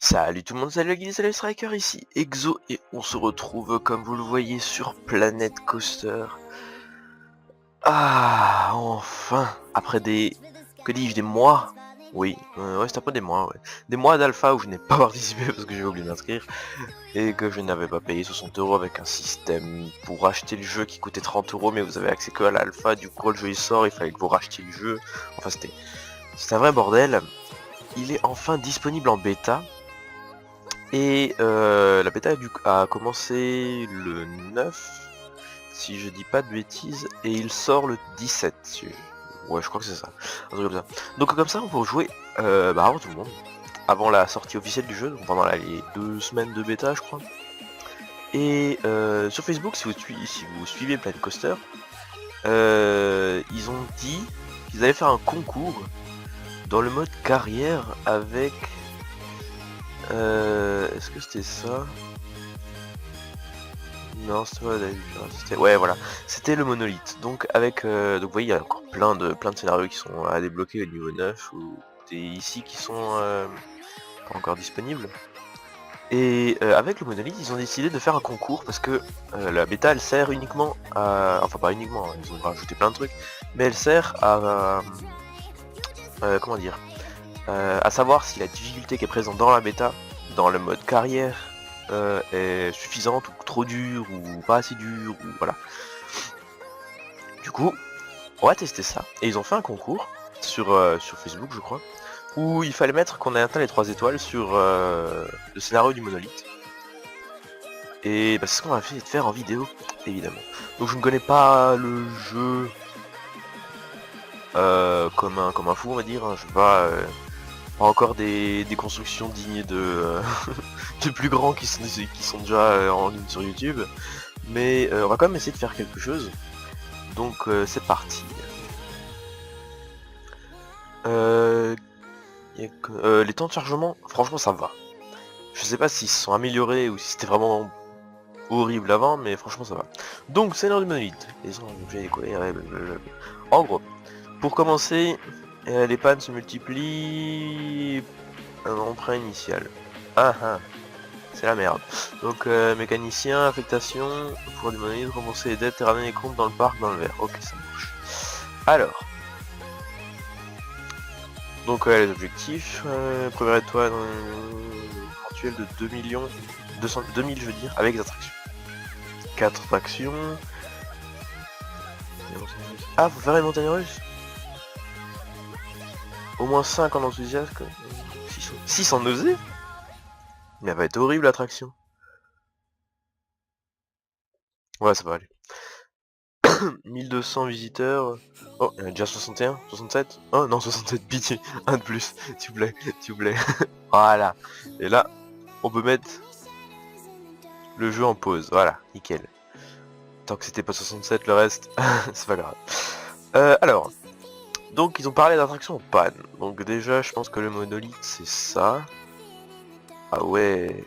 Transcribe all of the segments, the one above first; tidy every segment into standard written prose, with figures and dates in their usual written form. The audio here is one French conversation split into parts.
Salut tout le monde, salut la guilde, salut Striker, ici Exo et on se retrouve comme vous le voyez sur Planet Coaster. Ah, enfin, après que dis-je, des mois. Oui, ouais, c'est après des mois, ouais. Des mois d'alpha où je n'ai pas participé parce que j'ai oublié de m'inscrire et que je n'avais pas payé 60 € avec un système pour acheter le jeu qui coûtait 30 € mais vous avez accès que à l'alpha. Du coup le jeu il sort, il fallait que vous rachetiez le jeu. Enfin c'était un vrai bordel. Il est enfin disponible en bêta. Et la bêta a commencé le 9, si je dis pas de bêtises, et il sort le 17. Ouais, je crois que c'est ça. Un truc comme ça. Donc comme ça, on peut jouer avant tout le monde, avant la sortie officielle du jeu, donc pendant les 2 semaines de bêta, je crois. Et sur Facebook, si vous suivez Planet Coaster, ils ont dit qu'ils allaient faire un concours dans le mode carrière avec... Est-ce que c'était ça? Non, c'était pas la ouais, voilà. C'était le monolithe. Donc avec donc vous voyez, il y a encore plein de scénarios qui sont à débloquer au niveau 9 ou des ici qui sont pas encore disponibles. Et avec le monolithe, ils ont décidé de faire un concours parce que la bêta elle sert uniquement à, enfin pas uniquement, hein, ils ont rajouté plein de trucs, mais elle sert à comment dire, à savoir si la difficulté qui est présente dans la bêta, dans le mode carrière, est suffisante ou trop dure ou pas assez dure ou voilà. Du coup, on va tester ça. Et ils ont fait un concours sur Facebook, je crois, où il fallait mettre qu'on ait atteint les 3 étoiles sur le scénario du monolithe. Et bah, c'est ce qu'on a fait de faire en vidéo, évidemment. Donc je ne connais pas le jeu comme un fou, on va dire. Je sais pas encore des constructions dignes de, de plus grands qui sont déjà en ligne sur YouTube. Mais on va quand même essayer de faire quelque chose. Donc c'est parti. Les temps de chargement, franchement ça va. Je sais pas s'ils se sont améliorés ou si c'était vraiment horrible avant, mais franchement ça va. Donc c'est l'heure du monolithe. En gros, pour commencer, les pannes se multiplient un emprunt initial. Ah ah, c'est la merde. Donc mécanicien, affectation, pour du monolithe, rembourser les dettes et ramener les comptes dans le parc dans le vert. Ok, ça marche. Alors. Donc les objectifs, première étoile mensuelle de 2 millions, 2000 je veux dire, avec les attractions. 4 attractions. Ah, faut faire une montagne russe. Au moins 5 en enthousiasme. 6 en nausée. Mais elle va être horrible l'attraction. Ouais, ça va aller. 1200 visiteurs. Oh, il y en a déjà 61, 67. Oh non, 67, pitié. Un de plus, s'il vous plaît, s'il vous plaît. Voilà. Et là, on peut mettre le jeu en pause. Voilà, nickel. Tant que c'était pas 67, le reste, c'est pas grave. Alors, donc ils ont parlé d'attraction en panne. Donc déjà, je pense que le monolithe, c'est ça. Ah ouais.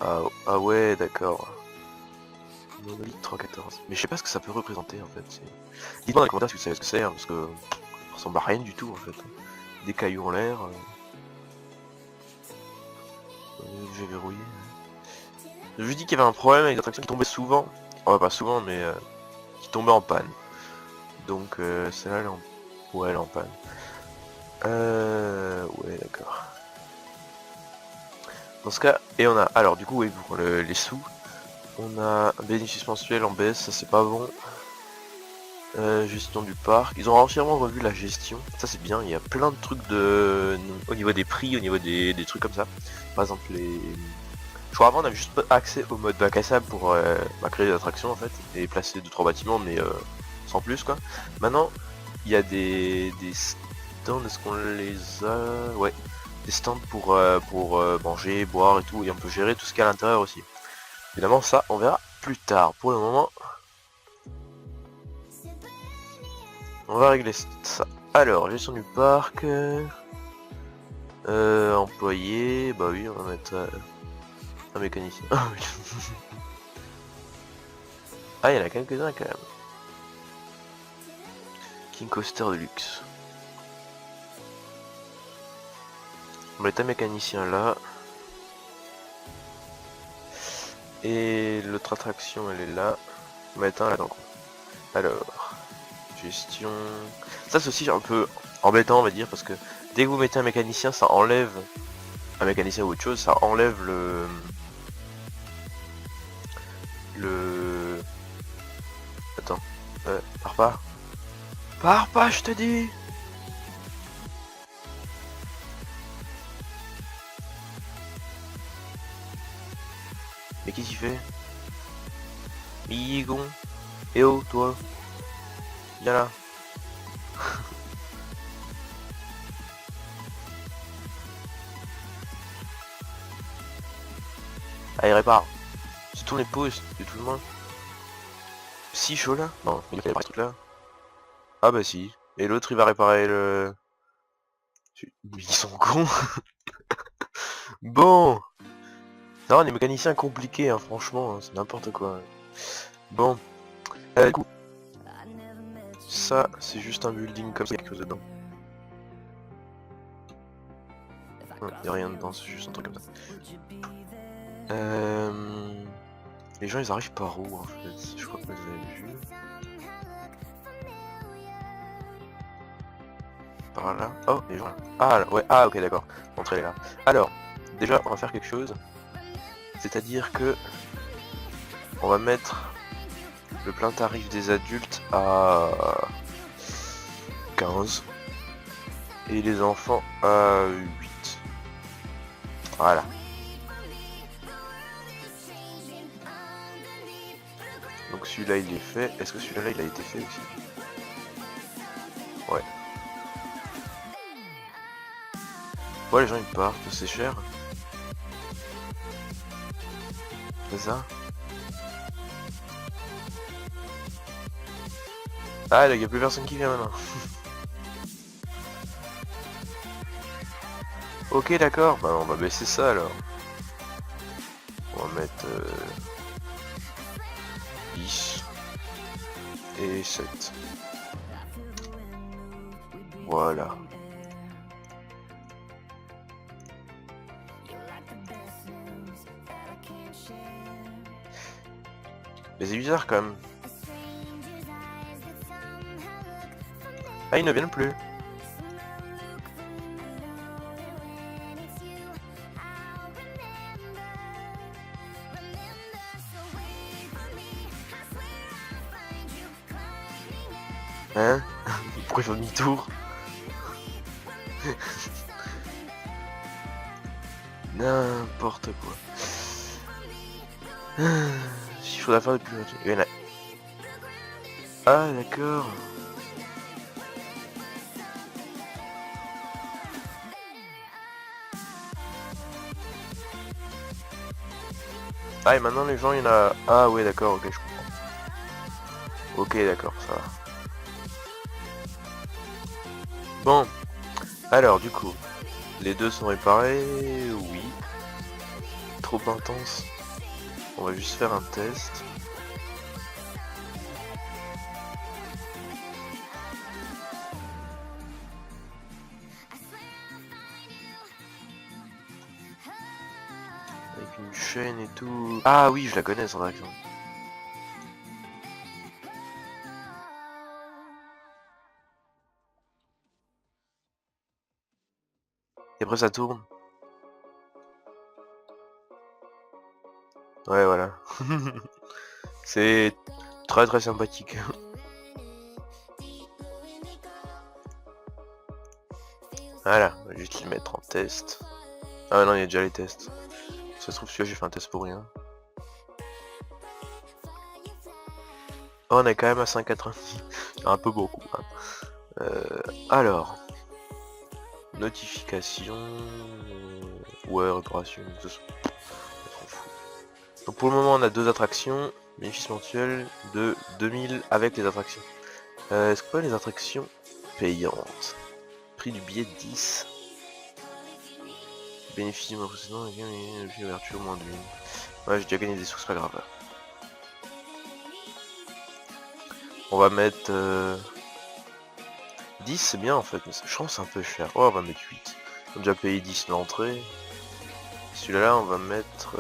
Ah ouais, d'accord. Monolithe 314. Mais je sais pas ce que ça peut représenter en fait. Dites-moi dans les commentaires si vous savez ce que c'est, hein, parce que ça ressemble à rien du tout en fait. Des cailloux en l'air. J'ai verrouillé. Je dis qu'il y avait un problème avec les attractions qui tombaient souvent. Enfin, pas souvent, mais qui tombaient en panne. Donc celle-là, elle est en... Ouais, elle est en panne. Ouais, d'accord. Dans ce cas, et on a, alors du coup, oui, pour les sous, on a un bénéfice mensuel en baisse, ça c'est pas bon. Gestion du parc, ils ont entièrement revu la gestion, ça c'est bien, il y a plein de trucs au niveau des prix, au niveau des trucs comme ça. Par exemple, je crois avant on avait juste accès au mode bac à sable pour créer des attractions en fait, et placer 2-3 bâtiments, mais sans plus quoi. Maintenant, il y a des stands, est-ce qu'on les a? Ouais, des stands pour manger, boire et tout, et on peut gérer tout ce qu'il y a à l'intérieur aussi. Évidemment ça on verra plus tard. Pour le moment on va régler ça. Alors gestion du parc, employé, bah oui on va mettre un mécanicien. Ah il y en a quelques-uns quand même. King Coaster de luxe. On va mettre un mécanicien là. Et l'autre attraction elle est là. On va mettre un là donc. Alors, gestion. Ça c'est aussi un peu embêtant on va dire parce que dès que vous mettez un mécanicien ça enlève un mécanicien ou autre chose, ça enlève le... Attends, pars pas. Pars pas je te dis. Mais qu'est-ce qu'il fait? Migon. Eh oh toi. Viens là. Allez répare. C'est tous les pouces de tout le monde. Si chaud là? Non, il a fait réparer ce truc là. Ah bah si. Et l'autre il va réparer le... Ils sont cons. Bon. Non, les mécaniciens compliqués, hein, franchement, hein, c'est n'importe quoi. Bon. Du coup, ça, c'est juste un building comme ça, il y a quelque chose dedans. Il n'y a rien dedans, c'est juste un truc comme ça. Les gens, ils arrivent par où, en fait? Je crois que vous avez vu. Par là. Oh, les gens là. Ah, ouais, ah, ok, d'accord. Entrez là. Alors, déjà, on va faire quelque chose. C'est-à-dire que... On va mettre le plein tarif des adultes à 15 et les enfants à 8. Voilà. Donc celui-là il est fait. Est-ce que celui-là il a été fait aussi? Ouais. Ouais, les gens ils partent, c'est cher. C'est ça? Ah là, il n'y a plus personne qui vient maintenant. Ok d'accord, bah on va baisser ça alors. On va mettre 10 et 7. Voilà. Mais c'est bizarre quand même. Ah, ils ne viennent plus. Hein? Pourquoi ils font demi-tour? N'importe quoi. Chiffre d'affaires de plus. Il y en a... Ah d'accord. Ah et maintenant les gens il y en a... Ah ouais d'accord, ok je comprends. Ok d'accord, ça va. Bon. Alors du coup. Les deux sont réparés, oui. Trop intense. On va juste faire un test. Avec une chaîne et tout. Ah oui, je la connais son accent. Et après ça tourne. Ouais voilà. C'est très très sympathique. Voilà, on va juste le mettre en test. Ah non, il y a déjà les tests. Ça se trouve celui-là j'ai fait un test pour rien. Oh, on est quand même à 5,90. Un peu beaucoup. Hein. Alors. Notification. Ouais, réparation. Ça s'en fout. Donc pour le moment on a deux attractions. Bénéfice mensuel de 2000 avec les attractions. Est-ce qu'on peut les attractions payantes? Prix du billet 10. Bénéfice du mois précédent, depuis l'ouverture moins d'une. Ouais, j'ai déjà gagné des sous, c'est pas grave. On va mettre 10, c'est bien en fait, mais je pense que c'est un peu cher. Oh, on va mettre 8. On a déjà payé 10 l'entrée. Celui-là, on va mettre...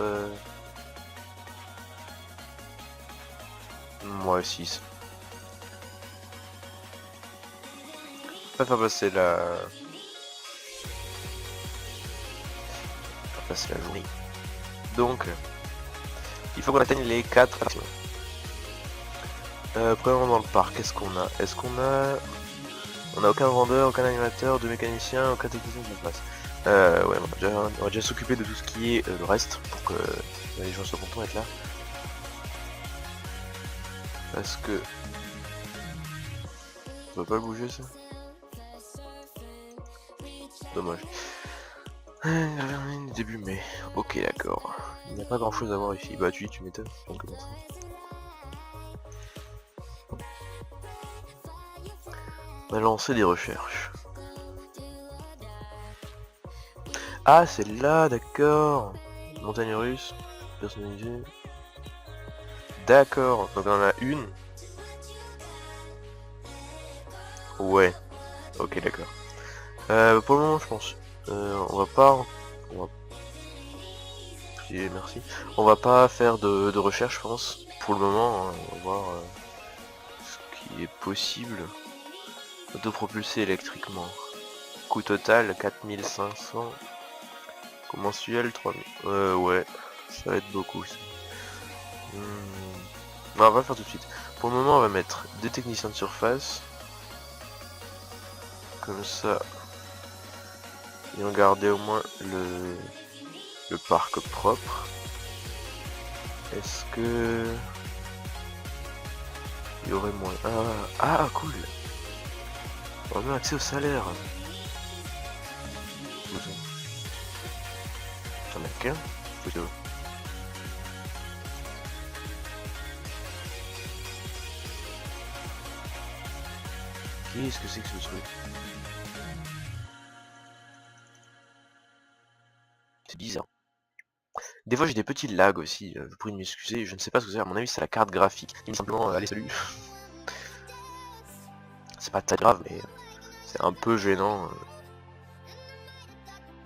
moi 6. Pas faire passer la... Faire passer la journée. Donc, il faut qu'on atteigne les 4 attractions. Premièrement dans le parc, qu'est-ce qu'on a? Est-ce qu'on a... On a aucun vendeur, aucun animateur, de mécanicien, aucun technicien de place. Ouais, on va déjà s'occuper de tout ce qui est le reste, pour que les gens soient contents d'être là. Parce que... On va pas le bouger ça? Dommage. Début mai. Ok, d'accord. Il n'y a pas grand chose à voir ici. Bah tu m'étonnes. On commence. On va lancer des recherches. Ah, c'est là, d'accord. Montagne russe. Personnalisée. D'accord. Donc on en a une. Ouais. Ok, d'accord. Pour le moment, je pense. On va pas... Merci. On va pas faire de recherche, je pense. Pour le moment, hein, on va voir ce qui est possible. Autopropulsé électriquement. Coût total 4500. Coût mensuel 3000. Ouais, ça va être beaucoup ça. Non, on va le faire tout de suite. Pour le moment, on va mettre des techniciens de surface. Comme ça. Et on gardait au moins le parc propre. Est-ce que... il y aurait moins... Ah, cool. On a même accès au salaire. J'en ai qu'un plutôt. Qu'est-ce que c'est que ce truc? C'est bizarre. Des fois j'ai des petits lags aussi, vous pourriez m'excuser, je ne sais pas ce que c'est, à mon avis c'est la carte graphique. Il me simplement, allez salut. C'est pas très grave mais c'est un peu gênant.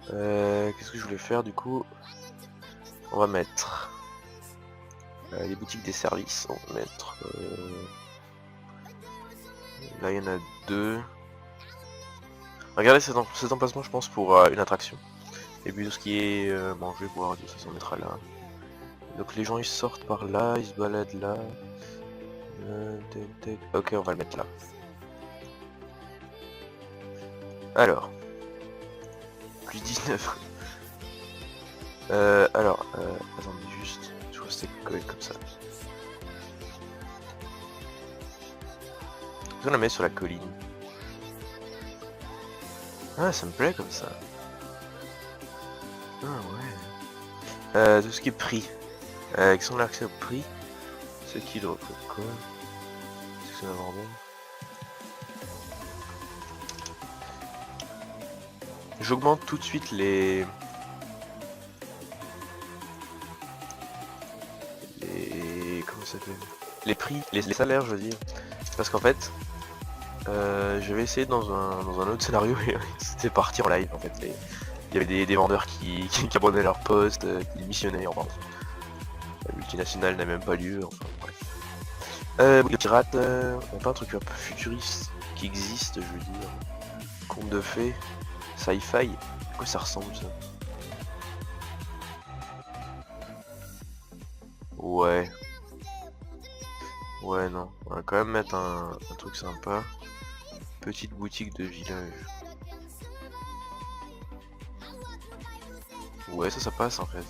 Qu'est-ce que je voulais faire du coup? On va mettre les boutiques des services, on va mettre... là il y en a 2. Regardez cet emplacement je pense pour une attraction. Et puis tout ce qui est manger, boire, tout ça, ça mettra là. Donc les gens ils sortent par là, ils se baladent là. Ok, on va le mettre là. Alors. Plus 19. Alors, attendez juste. Je crois que c'était collé comme ça. On la met sur la colline. Ah, ça me plaît comme ça. Ah ouais. Tout ce qui est prix. Qui sont l'accès au prix. C'est qui le quoi? C'est que c'est un bordel. J'augmente tout de suite les... Comment ça s'appelle? Les prix, les salaires je veux dire. Parce qu'en fait, je vais essayer dans un autre scénario et c'était parti en live en fait. Il y avait des vendeurs qui abandonnaient leur poste, qui missionnaient, enfin. La multinationale n'a même pas lieu, enfin bref. Les pirates, on pas un truc un peu futuriste qui existe, je veux dire. Conte de fées, sci-fi, à quoi ça ressemble ça? Ouais. Ouais non, on va quand même mettre un truc sympa. Petite boutique de village. Ouais ça passe en fait.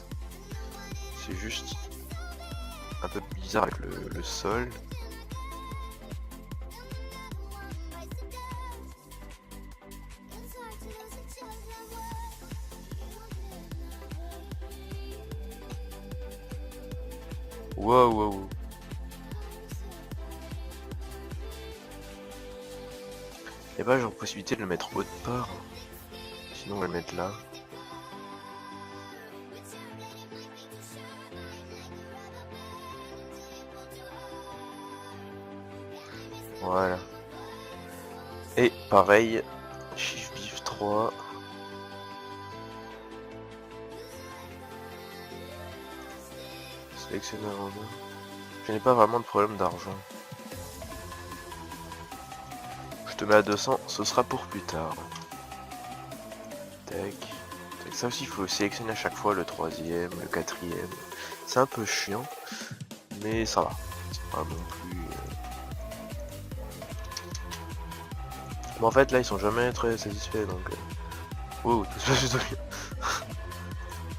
C'est juste un peu bizarre avec le sol. Wow, wow, wow. Et bah j'ai possibilité de le mettre autre part. Sinon on va le mettre là. Voilà. Et pareil, Shift Beef 3. Sélectionneur en main. Je n'ai pas vraiment de problème d'argent. Je te mets à 200, ce sera pour plus tard. Tac. Tac. Ça aussi, il faut sélectionner à chaque fois le troisième, le quatrième. C'est un peu chiant, mais ça va. C'est pas non plus... Mais en fait, là, ils sont jamais très satisfaits, donc... Wow, tout se passe plutôt bien.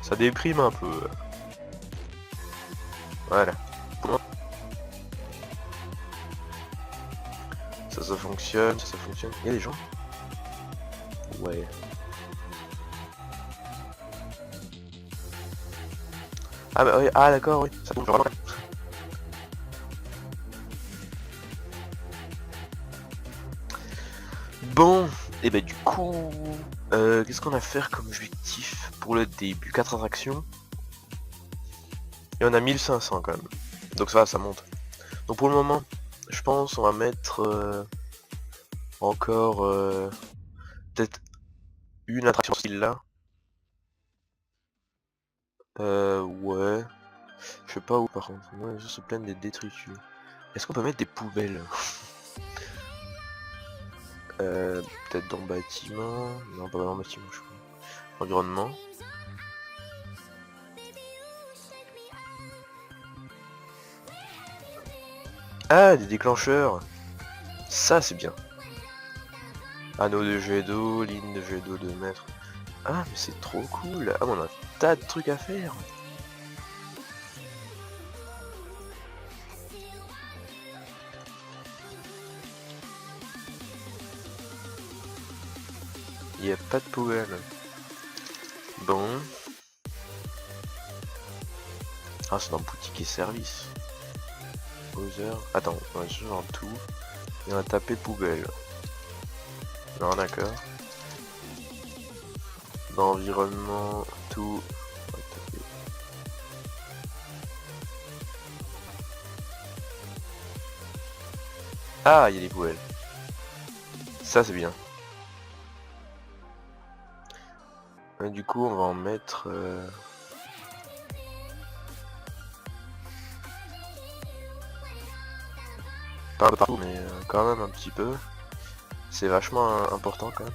Ça déprime un peu. Voilà. Ça fonctionne, ça fonctionne. Il y a des gens? Ouais. Ah bah oui, ah d'accord, oui, ça tombe vraiment. Bon, et bah du coup, qu'est-ce qu'on a à faire comme objectif pour le début? 4 attractions. Et on a 1500 quand même. Donc ça monte. Donc pour le moment, je pense on va mettre encore peut-être une attraction style là. Ouais. Je sais pas où par contre. Ouais, les gens se plaignent des détritus. Est-ce qu'on peut mettre des poubelles? Peut-être dans bâtiment. Non, pas dans bâtiment, je crois. Environnement. Ah, des déclencheurs. Ça, c'est bien. Anneau de jet d'eau, ligne de jet d'eau de mètres. Ah, mais c'est trop cool. Ah, on a un tas de trucs à faire. Il n'y a pas de poubelle. Bon. Ah, c'est dans boutique et service. Bowser. Attends, on va juste dans tout. Et on va taper poubelle. Non, d'accord. Dans environnement, tout. On va taper. Ah, il y a des poubelles. Ça, c'est bien. Du coup, on va en mettre... pas un peu partout, mais quand même un petit peu. C'est vachement important quand même.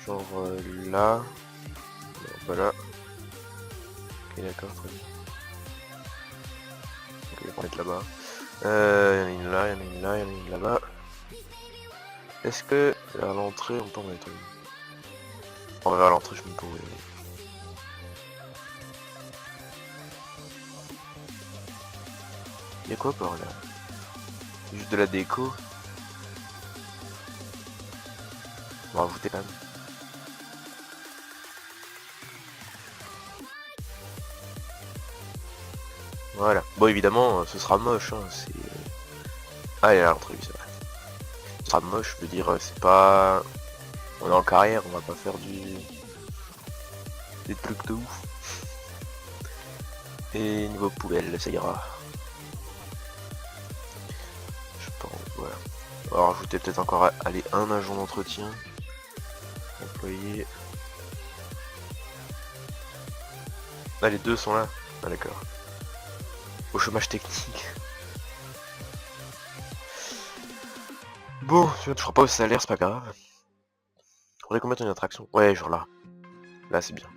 Genre là. Non, voilà. Ok, d'accord, très bien. Ok, on va mettre là-bas. Il y en a une là, il y en a une là, il y en a une là-bas. Est-ce que à l'entrée on peut en mettre une? On va à l'entrée, je me pourrais. Il y a quoi par là? Juste de la déco. On va rajouter quand même. Voilà. Bon, évidemment, ce sera moche. Hein, c'est... Ah, il y a l'entrée, c'est vrai. Ce sera moche, je veux dire, c'est pas... On est en carrière, on va pas faire des trucs de ouf. Et niveau poubelle, ça ira. Je pense, voilà. On va rajouter peut-être encore, allez, un agent d'entretien. Employé. Ah, les deux sont là. Ah, d'accord. Au chômage technique. Bon, tu ne feras pas au salaire, c'est pas grave. Faudrait qu'on mette une attraction. Ouais, genre là. Là, c'est bien.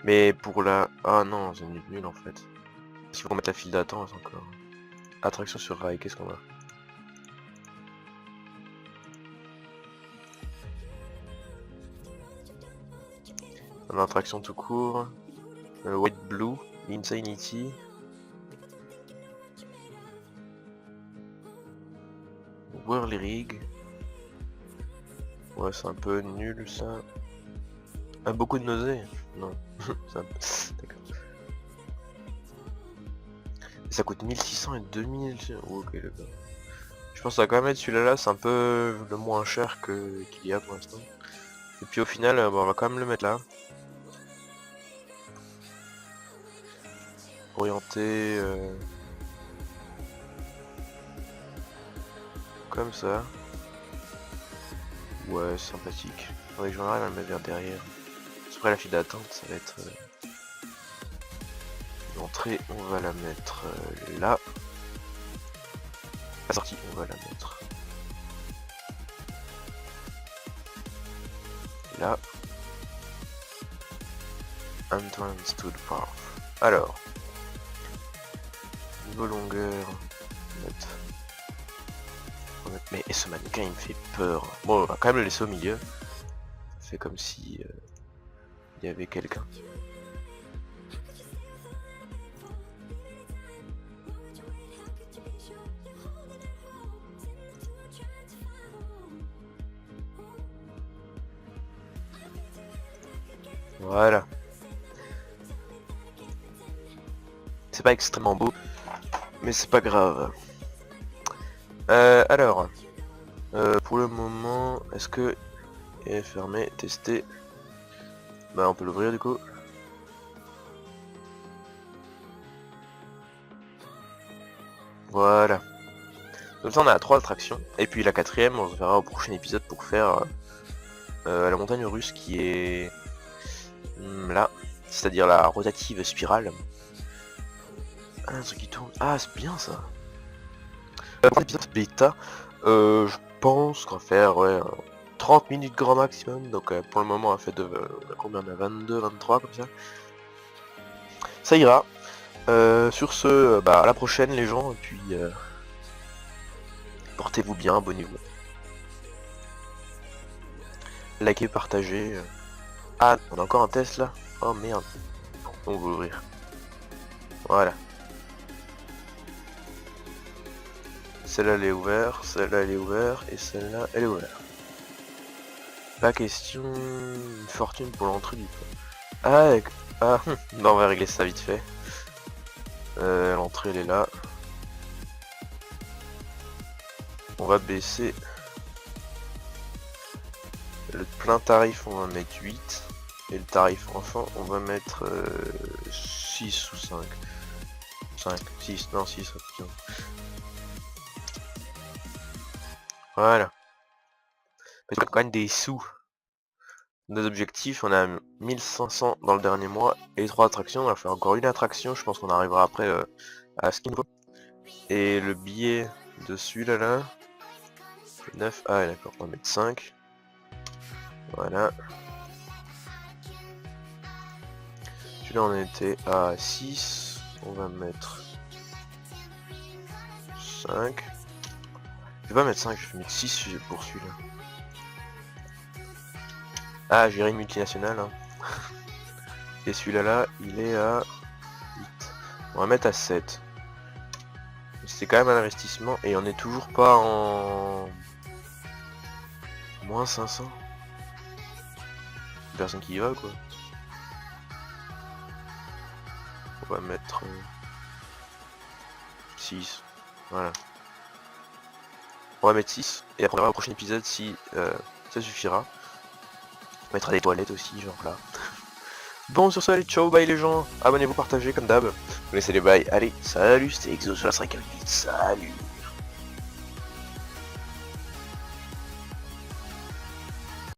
Mais pour la... Ah non, c'est nul en fait. S'il faut qu'on mette la file d'attente encore. Attraction sur rail, qu'est-ce qu'on a? On a attraction tout court. White Blue, Insanity. Whirly Rig. Ouais, c'est un peu nul ça. Ah, beaucoup de nausées? Non. D'accord. Ça coûte 1600 et 2000. Oh, ok, d'accord. Je pense que ça va quand même être celui-là, c'est un peu le moins cher qu'il y a pour l'instant. Et puis au final, bon, on va quand même le mettre là. Orienté comme ça. Ouais, sympathique. Faudrait que j'en arrive à le mettre vers derrière. Après la file d'attente, ça va être... L'entrée, on va la mettre là. La sortie, on va la mettre là. Entrance to the park. Alors, niveau longueur, on va mettre... Mais ce mannequin il me fait peur. Bon, on va quand même le laisser au milieu. Ça fait comme si il y avait quelqu'un. Voilà. C'est pas extrêmement beau, mais c'est pas grave. Alors, pour le moment, est-ce que il est fermé, tester? Bah on peut l'ouvrir du coup. Voilà. Comme ça on a 3 attractions. Et puis la 4ème, on verra au prochain épisode pour faire la montagne russe qui est là. C'est-à-dire la rotative spirale. Ah, un truc qui tourne. Ah c'est bien ça. Pour l'épisode bêta, je pense qu'on va faire 30 minutes grand maximum. Donc pour le moment on a fait de combien on a 22, 23 comme ça. Ça ira. Sur ce, bah à la prochaine les gens, et puis portez-vous bien, abonnez-vous. Likez, partagez. Ah, on a encore un test là. Oh merde. On va ouvrir. Voilà. Celle-là elle est ouverte, celle-là elle est ouverte, et celle-là elle est ouverte. Pas question une fortune pour l'entrée du coup. Ah, non, on va régler ça vite fait. L'entrée elle est là. On va baisser le plein tarif, on va mettre 8. Et le tarif enfant, on va mettre 6 ou 5. 5, 6, non 6, ok. Voilà. On gagne des sous. Nos objectifs, on a 1500 dans le dernier mois et 3 attractions. On va faire encore une attraction, je pense qu'on arrivera après à ce qu'il nous faut. Et le billet de celui-là, là, 9, ah d'accord, on va mettre 5. Voilà. Celui-là on était à 6, on va mettre 5. Je vais pas mettre 5, je vais mettre 6 pour celui-là. Ah, j'ai une multinationale. Hein. Et celui-là, là, il est à 8. On va mettre à 7. C'est quand même un investissement et on n'est toujours pas en... moins 500. Personne qui y va, quoi. On va mettre 6. Voilà. On va mettre 6. Et après on verra au prochain épisode si ça suffira. On mettra des toilettes aussi, genre là. Bon, sur ce, allez, ciao, bye les gens. Abonnez-vous, partagez comme d'hab. Vous laissez les bails. Allez, salut, c'était Exo sur la 5 salut.